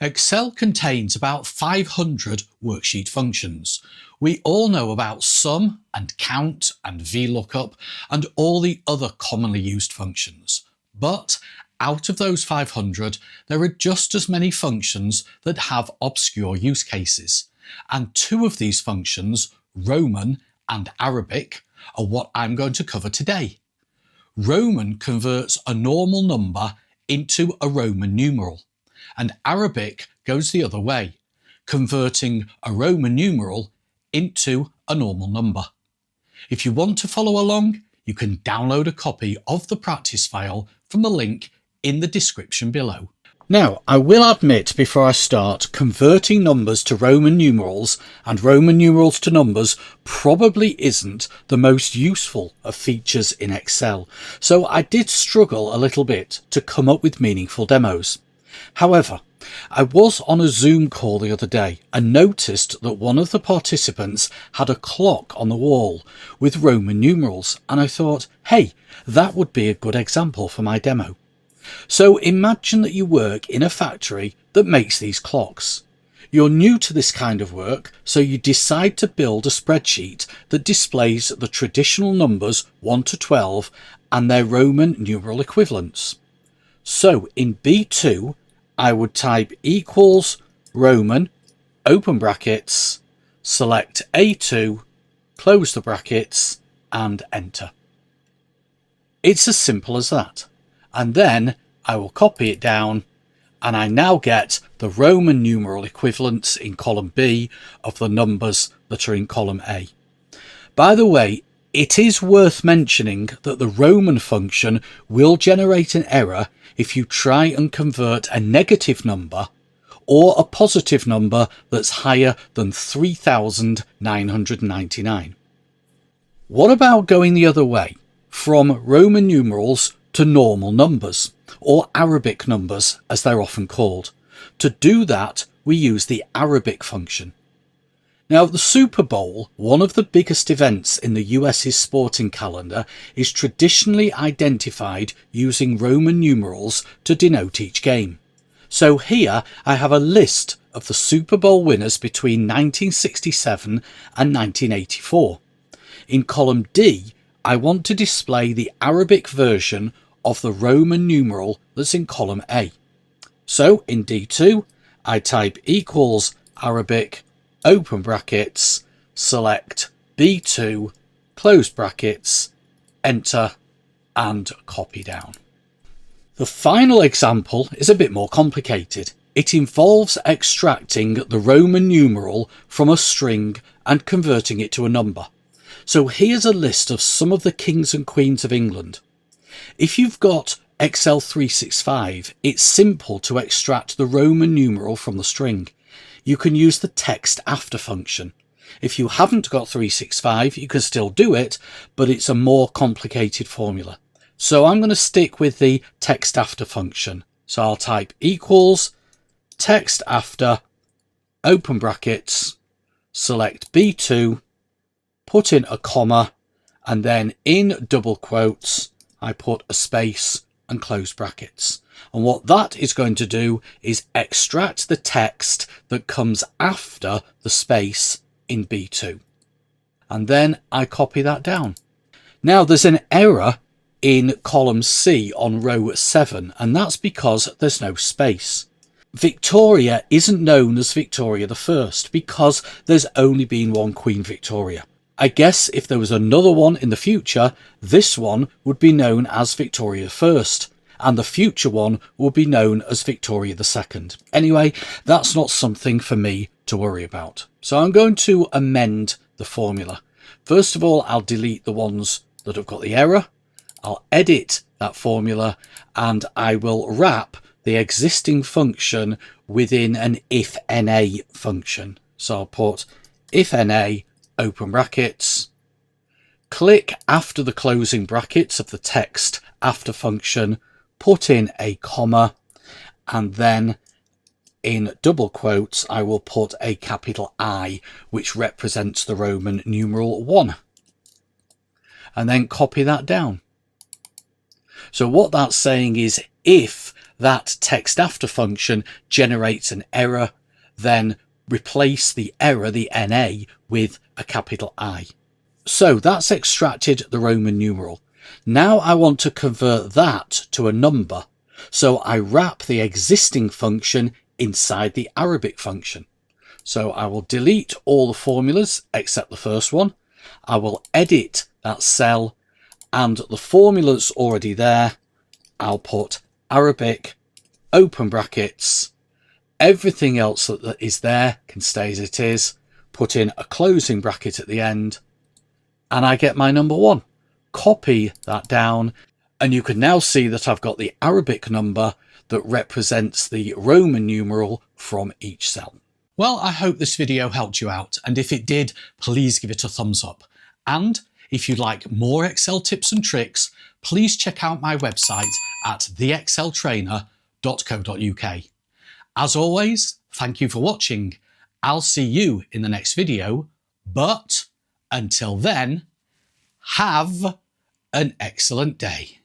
Excel contains about 500 worksheet functions. We all know about sum and count and VLOOKUP and all the other commonly used functions. But out of those 500, there are just as many functions that have obscure use cases. And two of these functions, Roman and Arabic, are what I'm going to cover today. Roman converts a normal number into a Roman numeral, and Arabic goes the other way, converting a Roman numeral into a normal number. If you want to follow along, you can download a copy of the practice file from the link in the description below. Now, I will admit before I start, converting numbers to Roman numerals and Roman numerals to numbers probably isn't the most useful of features in Excel, so I did struggle a little bit to come up with meaningful demos. However, I was on a Zoom call the other day and noticed that one of the participants had a clock on the wall with Roman numerals, and I thought, hey, that would be a good example for my demo. So imagine that you work in a factory that makes these clocks. You're new to this kind of work, so you decide to build a spreadsheet that displays the traditional numbers 1 to 12 and their Roman numeral equivalents. So in B2, I would type equals Roman, open brackets, select A2, close the brackets, and enter. It's as simple as that. And then I will copy it down, and I now get the Roman numeral equivalents in column B of the numbers that are in column A. By the way, it is worth mentioning that the Roman function will generate an error if you try and convert a negative number or a positive number that's higher than 3,999. What about going the other way, from Roman numerals to normal numbers, or Arabic numbers as they're often called? To do that, we use the Arabic function. Now, the Super Bowl, one of the biggest events in the US's sporting calendar, is traditionally identified using Roman numerals to denote each game. So here I have a list of the Super Bowl winners between 1967 and 1984. In column D, I want to display the Arabic version of the Roman numeral that's in column A. So in D2, I type equals Arabic, open brackets, select B2, close brackets, enter, and copy down. The final example is a bit more complicated. It involves extracting the Roman numeral from a string and converting it to a number. So here's a list of some of the kings and queens of England. If you've got Excel 365, it's simple to extract the Roman numeral from the string. You can use the TEXTAFTER function. If you haven't got 365, you can still do it, but it's a more complicated formula. So I'm going to stick with the TEXTAFTER function. So I'll type equals TEXTAFTER, open brackets, select B2, put in a comma, and then in double quotes, I put a space and close brackets. And what that is going to do is extract the text that comes after the space in B2. And then I copy that down. Now there's an error in column C on row 7, and that's because there's no space. Victoria isn't known as Victoria I because there's only been one Queen Victoria. I guess if there was another one in the future, this one would be known as Victoria I, and the future one will be known as Victoria II. Anyway, that's not something for me to worry about. So I'm going to amend the formula. First of all, I'll delete the ones that have got the error. I'll edit that formula, and I will wrap the existing function within an IFNA function. So I'll put IFNA, open brackets, click after the closing brackets of the text after function, put in a comma, and then in double quotes I will put a capital I, which represents the Roman numeral 1, and then copy that down. So what that's saying is if that TEXTAFTER function generates an error, then replace the error, the NA, with a capital I. So that's extracted the Roman numeral. Now I want to convert that to a number. So I wrap the existing function inside the Arabic function. So I will delete all the formulas except the first one. I will edit that cell, and the formula's already there. I'll put Arabic, open brackets. Everything else that is there can stay as it is. Put in a closing bracket at the end, and I get my number 1. Copy that down, and you can now see that I've got the Arabic number that represents the Roman numeral from each cell. Well, I hope this video helped you out, and if it did, please give it a thumbs up. And if you'd like more Excel tips and tricks, please check out my website at theexceltrainer.co.uk. As always, thank you for watching. I'll see you in the next video, but until then, have an excellent day.